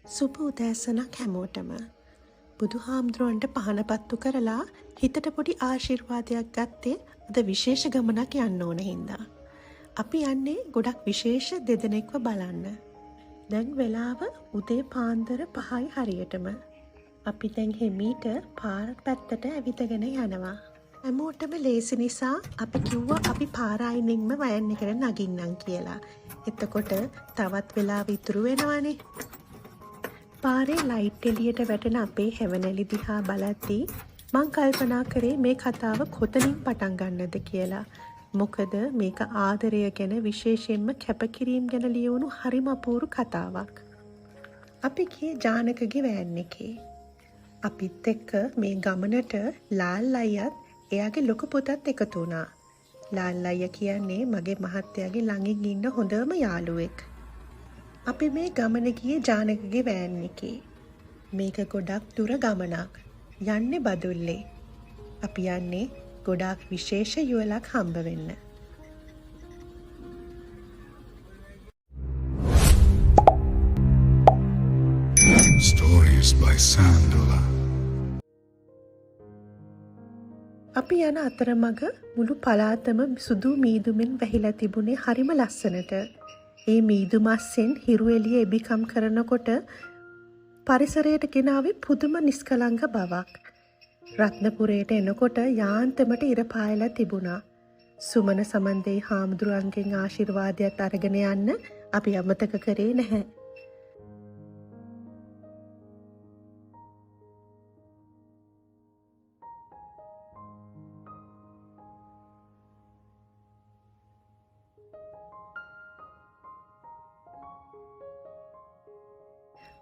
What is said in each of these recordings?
සුබ උදෑසනක් හැමෝටම. බුදුහාමුදුරුවන්ට පහනපත්තු කරලා හිතට පොඩි ආශිර්වාදයක් ගත්තේ අද විශේෂ ගමනක් යන්න ඕන හින්දා. අපි යන්නේ ගොඩක් විශේෂ දෙදෙනෙක්ව බලන්න. දැන් වෙලාව උදේ පාන්දර 5යි හරියටම. අපි දැන් හිමීට පාර පැත්තට ඇවිදගෙන යනවා. හැමෝටම ලේසි නිසා අපි කිව්වා අපි පාර අයිනින්ම වයන් එකට නගින්නම් කියලා. එතකොට තවත් වෙලාව ඉතුරු වෙනවනේ. පාරේ ලයිට් එළියට වැටෙන අපේ හැවනැලි දිහා බලද්දී මං කල්පනා කරේ මේ කතාව කොතනින් පටන් ගන්නද කියලා. මොකද මේක ආදරය ගැන විශේෂයෙන්ම කැපකිරීම ගැන ලියවුණු හරිම අපූර්ව කතාවක්. අපි ගියේ ජානකගේ වෑන් එකේ. අපිත් එක්ක මේ ගමනට ලාල් අයියත් එයාගේ ලොකු පුතත් එකතු වුණා. ලාල් අයියා කියන්නේ මගේ මහත්තයාගේ ළඟින් ඉන්න හොඳම යාළුවෙක්. අපි මේ ගමන ගියේ ජානකගේ වෑන් එකේ. මේක ගොඩක් දුර ගමනක්. යන්නේ බදුල්ලේ. අපි යන්නේ ගොඩාක් විශේෂ යුවලක් හම්බ වෙන්න. Stories by Sandula. අපි යන අතරමඟ මුළු පළාතම සුදු මීදුමෙන් වැහිලා තිබුණේ හරිම ලස්සනට. ඒ මීදුමස්සෙන් හිරු එළිය එබිකම් කරනකොට පරිසරයට ගෙනාවේ පුදුම නිස්කලංක බවක්. රත්නපුරයට එනකොට යාන්තමට ඉර පායලා තිබුණා. සුමන සමන්දේ හාමුදුරුවන්ගෙන් ආශිර්වාදයක් අරගෙන යන්න අපි අමතක කරේ නැහැ.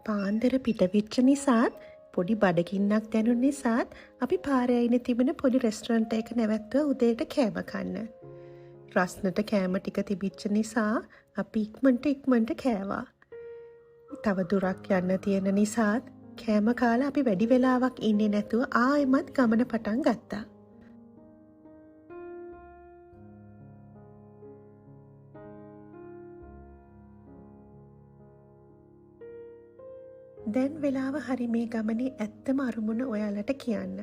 පාන්දර පිටවෙච්ච නිසාත් පොඩි බඩගින්නක් දැනුන නිසාත් අපි පාරේ අයිනේ තිබෙන පොඩි රෙස්ටරන්ට් එක නැවැත්තුවා උදේට කෑම කන්න. රස්නට කෑම ටික තිබිච්ච නිසා අපි ඉක්මනට කෑවා. තව දුරක් යන්න තියෙන නිසාත් කෑම කාලා අපි වැඩි වෙලාවක් ඉන්නේ නැතුව ආයෙමත් ගමන පටන් ගත්තා. දැන් වෙලාව හරි මේ ගමනේ ඇත්තම අරමුණ ඔයාලට කියන්න.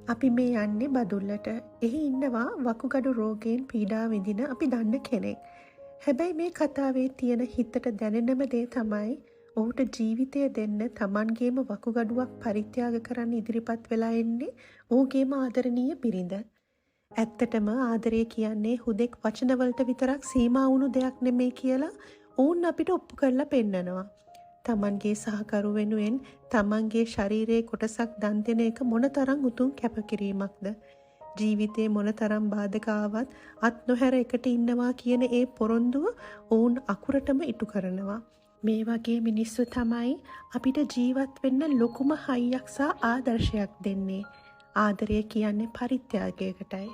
අපි මේ යන්නේ බදුල්ලට. එහි ඉන්නවා වකුගඩු රෝගයෙන් පීඩා විඳින අපි දන්න කෙනෙක්. හැබැයි මේ කතාවේ තියෙන හිතට දැනෙනම දේ තමයි ඔහුට ජීවිතය දෙන්න Tamanගේම වකුගඩුවක් පරිත්‍යාග කරන්න ඉදිරිපත් වෙලා එන්නේ ඔහුගේම ආදරණීය බිරිඳ. ඇත්තටම ආදරය කියන්නේ හුදෙක් වචනවලට විතරක් සීමා වුණු දෙයක් නෙමෙයි කියලා ඔවුන් අපිට ඔප්පු කරලා පෙන්නනවා. තමන්ගේ සහකරු වෙනුවෙන් තමන්ගේ ශරීරයේ කොටසක් දන් දෙන එක මොනතරම් උතුම් කැපකිරීමක්ද. ජීවිතේ මොනතරම් බාධක ආවත් අත් නොහැර එකට ඉන්නවා කියන ඒ පොරොන්දුව ඔවුන් අකුරටම ඉටු කරනවා. මේ වගේ මිනිස්සු තමයි අපිට ජීවත් වෙන්න ලොකුම හයියක් සහ ආදර්ශයක් දෙන්නේ. ආදරය කියන්නේ පරිත්‍යාගයකටයි.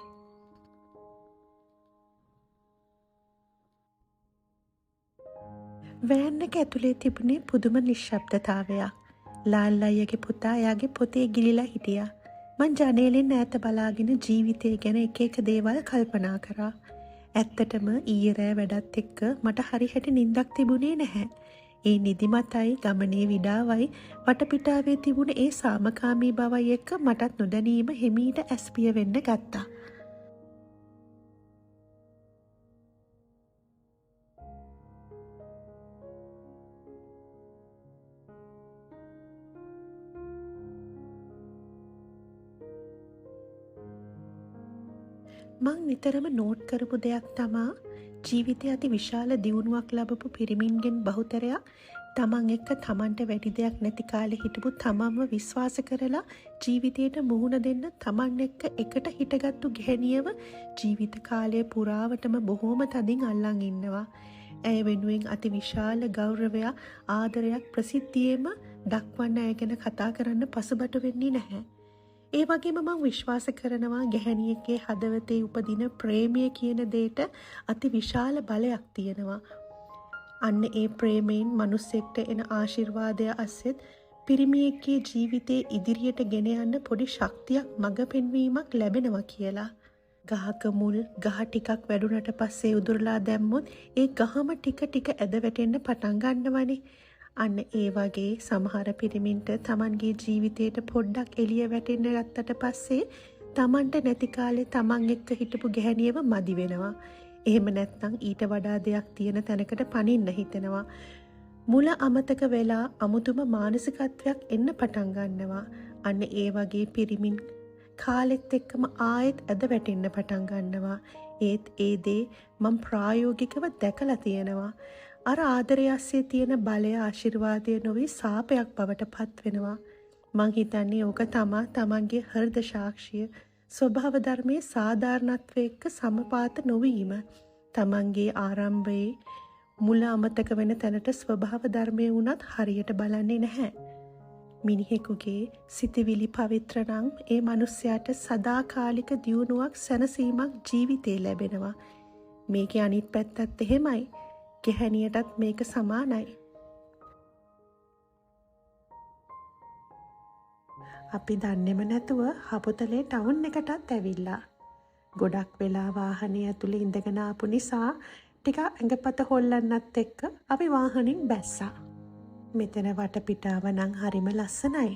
වෑන් එක ඇතුලේ තිබුණේ පුදුම නිශ්ශබ්දතාවයක්. ලාල් අයියගේ පුතා එයාගේ පොතේ ගිලිලා හිටියා. මං ජනේලෙන් ඈත බලාගෙන ජීවිතය ගැන එක දේවල් කල්පනා කරා. ඇත්තටම ඊයේ රෑ වැඩත් එක්ක මට හරි හැටි නිින්දක් තිබුණේ නැහැ. ඒ නිදිමතයි ගමනේ විඩාවයි වටපිටාවේ තිබුණ ඒ සාමකාමී බවයි එක්ක මටත් නොදැනීම හිමීට ඇස්පිය වෙන්න ගත්තා. මං නිතරම නෝට් කරපු දෙයක් තමා ජීවිතය අති විශාල දියුණුවක් ලබපු පිරිමින්ගෙන් බහුතරයක් තමන් එක්ක තමන්ට වැඩි දෙයක් නැති කාලේ හිටපු තමන්ව විශ්වාස කරලා ජීවිතයට මුහුණ දෙන්න තමන් එක්ක එකට හිටගත්තු ගැහණියව ජීවිත කාලය පුරාවටම බොහෝම තදින් අල්ලන් ඉන්නවා. ඇය වෙනුවෙන් අති විශාල ගෞරවයක් ආදරයක් ප්‍රසිද්ධියේම දක්වන්න ඇය ගැන කතා කරන්න පසුබට වෙන්නේ නැහැ. ඒ වගේම මම විශ්වාස කරනවා ගැහණියකගේ හදවතේ උපදින ප්‍රේමය කියන දෙයට අති විශාල බලයක් තියෙනවා. අන්න ඒ ප්‍රේමයෙන් මිනිස්සෙක්ට එන ආශිර්වාදය අස්සෙත් පිරිමියෙක්ගේ ජීවිතේ ඉදිරියට ගෙන යන්න පොඩි ශක්තියක් මඟ පෙන්වීමක් ලැබෙනවා කියලා. ගහක මුල් ගහ ටිකක් වැඩුණට පස්සේ උදුරලා දැම්මොත් ඒ ගහම ටික ටික ඇද වැටෙන්න පටන් ගන්නවනේ. අන්න ඒ වගේ සමහර පිරිමින්ට තමන්ගේ ජීවිතයට පොඩ්ඩක් එළිය වැටෙන්න ගත්තට පස්සේ තමන්ට නැති කාලේ තමන් එක්ක හිටපු ගැහණියව මදි වෙනවා. එහෙම නැත්නම් ඊට වඩා දෙයක් තියෙන තැනකට පනින්න හිතෙනවා. මුල අමතක වෙලා අමුතුම මානසිකත්වයක් එන්න පටන් ගන්නවා. අන්න ඒ වගේ පිරිමින් කාලෙත් එක්කම ආයෙත් ඇද වැටෙන්න පටන් ගන්නවා. ඒත් ඒ දේ මම ප්‍රායෝගිකව දැකලා තියෙනවා. අර ආදරය ඇස්සේ තියෙන බලය ආශිර්වාදය නොවි සාපයක් බවට පත් වෙනවා. මං හිතන්නේ ඕක තමා තමන්ගේ හෘද සාක්ෂිය ස්වභාව ධර්මයේ සාධාරණත්වය එක්ක සමපාත නොවීම. තමන්ගේ ආරම්භයේ මුල අමතක වෙන තැනට ස්වභාව ධර්මයේ වුණත් හරියට බලන්නේ නැහැ. මිනිහෙකුගේ සිතවිලි පවිත්‍ර නම් ඒ මනුස්සයාට සදාකාලික දියුණුවක් සැනසීමක් ජීවිතේ ලැබෙනවා. මේකේ අනිත් පැත්තත් එහෙමයි. ගැහණියටත් මේක සමානයි. අපි දන්නේම නැතුව හපොතලේ ටවුන් එකටත් ඇවිල්ලා. ගොඩක් වෙලා වාහනේ ඇතුලේ ඉඳගෙන ආපු නිසා ටික ඇඟපත හොල්ලන්නත් එක්ක අපි වාහනින් බැස්සා. මෙතන වටපිටාව නම් හරිම ලස්සනයි.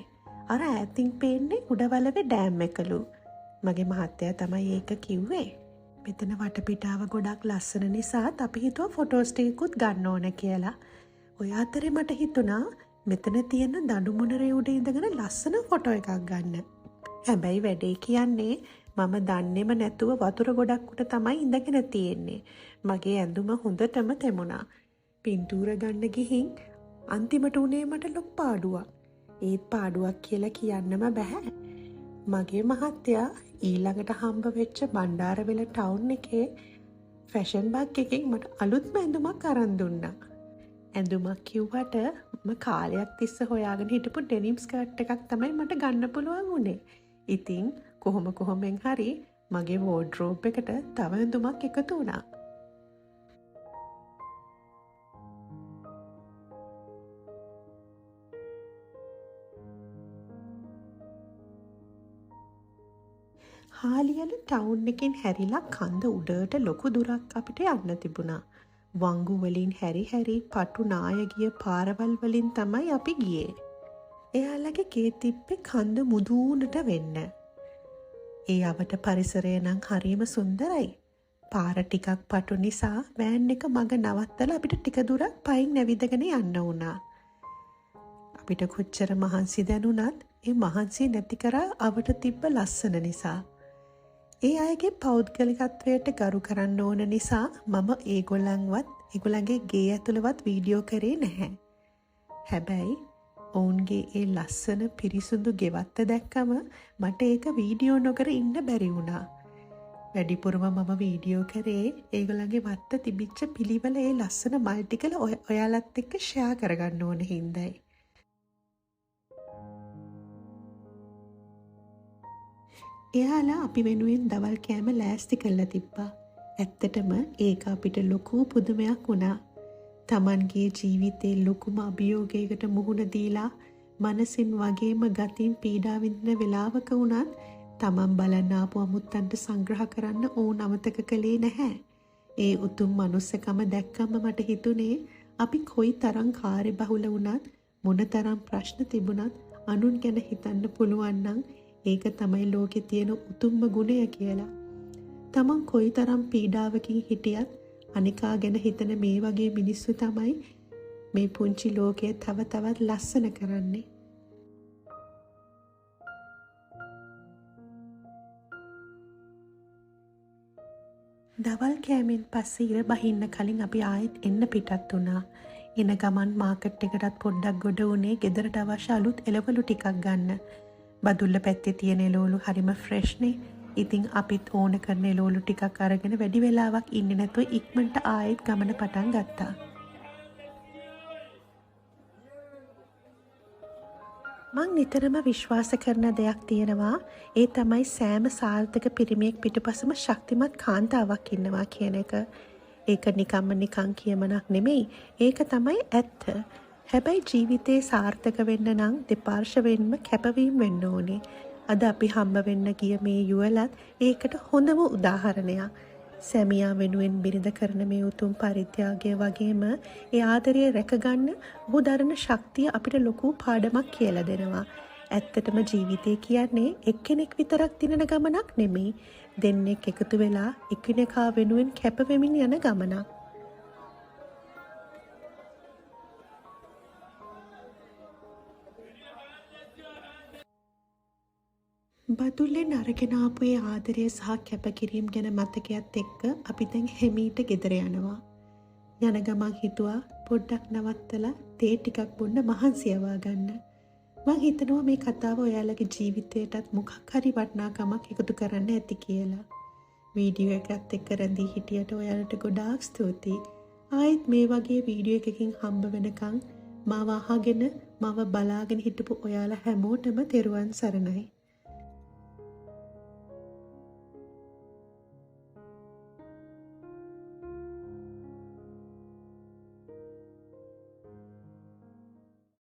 අර ඈතින් පේන්නේ උඩවලවේ ඩෑම් එකලු. මගේ මහත්තයා තමයි ඒක කිව්වේ. මෙතන වටපිටාව ගොඩක් ලස්සන නිසා අපි හිතුවා ෆොටෝස් ටිකකුත් ගන්න ඕන කියලා. ඔය අතරේ මට හිතුණා මෙතන තියෙන දඬු මොනරේ උඩ ඉඳගෙන ලස්සන ෆොටෝ එකක් ගන්න. හැබැයි වැඩේ කියන්නේ මම දන්නේම නැතුව වතුර ගොඩක් උඩ තමයි ඉඳගෙන තියෙන්නේ. මගේ ඇඳුම හොඳටම තෙමුණා. පින්තූර ගන්න ගිහින් අන්තිමට උනේ මට ලොකු පාඩුවක්. ඒත් පාඩුවක් කියලා කියන්නම බෑ. මගේ මහත්තයා ඊළඟට හම්බ වෙච්ච බණ්ඩාරවෙල ටවුන් එකේ ෆැෂන් බග් එකකින් මට අලුත්ම ඇඳුමක් අරන් දුන්නා. ඇඳුමක් කිව්වට මම කාලයක් තිස්සේ හොයාගෙන හිටපු ඩෙනිම් ස්කර්ට් එකක් තමයි මට ගන්න පුළුවන් වුණේ. ඉතින් කොහොමෙන් හරි මගේ වෝඩ්‍රෝබ් එකට තව ඇඳුමක් එකතු වුණා. හාලියල ටවුන් එකෙන් හැරිලා කන්ද උඩට ලොකු දුරක් අපිට යන්න තිබුණා. වංගු වලින් හැරි පටු නායගිය පාරවල් වලින් තමයි අපි ගියේ. එයාලගේ ගේ තිබ්බේ කන්ද මුදුනට වෙන්න. ඒ අවට පරිසරය නම් හරිම සුන්දරයි. පාර ටිකක් පටු නිසා වෑන් එක මග නවත්තලා අපිට ටික දුරක් පයින් නැවිදගෙන යන්න වුණා. අපිට කොච්චර මහන්සි දැනුණත් ඒ මහන්සි නැති කරා අවට තිබ්බ ලස්සන නිසා. ඒ අයගේ පෞද්ගලිකත්වයට ගරු කරන්න ඕන නිසා මම ඒගොල්ලන්ගේ ගේ ඇතුළවත් වීඩියෝ කරේ නැහැ. හැබැයි ඔවුන්ගේ ඒ ලස්සන පිරිසුදු ගෙවත්ත දැක්කම මට ඒක වීඩියෝ නොකර ඉන්න බැරි වුණා. වැඩිපුරම මම වීඩියෝ කරේ ඒගොල්ලන්ගේ වත්ත තිබිච්ච පිළිවෙල ඒ ලස්සන මල් ටික ඔයාලත් එක්ක ෂෙයා කරගන්න ඕන හින්දායි. එයාලා අපි වෙනුවෙන් දවල් කෑම ලෑස්ති කරලා තිබ්බා. ඇත්තටම ඒක අපිට ලොකු පුදුමයක් වුණා. තමන්ගේ ජීවිතේ ලොකුම අභියෝගයකට මුහුණ දීලා මනසින් වගේම ගතින් පීඩා විඳින වෙලාවක වුණත් තමන් බලන්න ආපු අමුත්තන්ට සංග්‍රහ කරන්න ඕන අමතක කළේ නැහැ. ඒ උතුම් මනුස්සකම දැක්කම මට හිතුනේ අපි කොයි තරම් කාර්යබහුල වුණත් මොනතරම් ප්‍රශ්න තිබුණත් අනුන් ගැන හිතන්න පුළුවන් නම් ඒක තමයි ලෝකේ තියෙන උතුම්ම ගුණය කියලා. තමන් කොයිතරම් පීඩාවකින් හිටියත් අනිකා ගැන හිතන මේ වගේ මිනිස්සු තමයි මේ පුංචි ලෝකය තව තවත් ලස්සන කරන්නේ. දවල් කෑමෙන් පස්සේ ඉර බහින්න කලින් අපි ආයෙත් එන්න පිටත් වුණා. එන ගමන් මාකට් එකටත් පොඩ්ඩක් ගොඩ වුණේ ගෙදරට අවශ්‍ය අලුත් එළවලු ටිකක් ගන්න. බදුල්ල පැත්තේ තියෙන එළවලු හරිම ෆ්‍රෙෂ්නේ. ඉතින් අපිත් ඕන කරන එළවලු ටිකක් අරගෙන වැඩි වෙලාවක් ඉන්නේ නැතුව ඉක්මනට ආයෙත් ගමන පටන් ගත්තා. මං නිතරම විශ්වාස කරන දෙයක් තියෙනවා. ඒ තමයි සෑම සාර්ථක පිරිමියෙක් පිටුපසම ශක්තිමත් කාන්තාවක් ඉන්නවා කියන එක. ඒක නිකන් කියමනක් නෙමෙයි. ඒක තමයි ඇත්ත. හැබැයි ජීවිතේ සාර්ථක වෙන්න නම් දෙපාර්ශ්වයෙන්ම කැපවීම වෙන්න ඕනේ. අද අපි හම්බ වෙන්න ගිය මේ යුවලත් ඒකට හොඳම උදාහරණයක්. සැමියා වෙනුවෙන් බිරිඳ කරන මේ උතුම් පරිත්‍යාගය වගේම ඒ ආදරය රැකගන්න ඔහු දරන ශක්තිය අපිට ලොකු පාඩමක් කියලා දෙනවා. ඇත්තටම ජීවිතය කියන්නේ එක්කෙනෙක් විතරක් දිනන ගමනක් නෙමෙයි. දෙන්නෙක් එකතු වෙලා එකිනෙකා වෙනුවෙන් කැපවෙමින් යන ගමනක්. බදුල්ලෙන් අරගෙන ආපු ඒ ආදරය සහ කැපකිරීම ගැන මතකයත් එක්ක අපි දැන් හෙමීට ගෙදර යනවා. යන ගමන් හිතුවා පොඩ්ඩක් නවත්තලා තේ ටිකක් බොන්න මහන්සි යවා ගන්න. මං හිතනවා මේ කතාව ඔයාලගේ ජීවිතයටත් මොකක් හරි වටිනාකමක් එකතු කරන්න ඇති කියලා. වීඩියෝ එකත් එක්ක රැඳී හිටියට ඔයාලට ගොඩාක් ස්තුතියි. ආයෙත් මේ වගේ වීඩියෝ එකකින් හම්බ වෙනකන් මාව අහගෙන මාව බලාගෙන හිටපු ඔයාලා හැමෝටම තෙරුවන් සරණයි.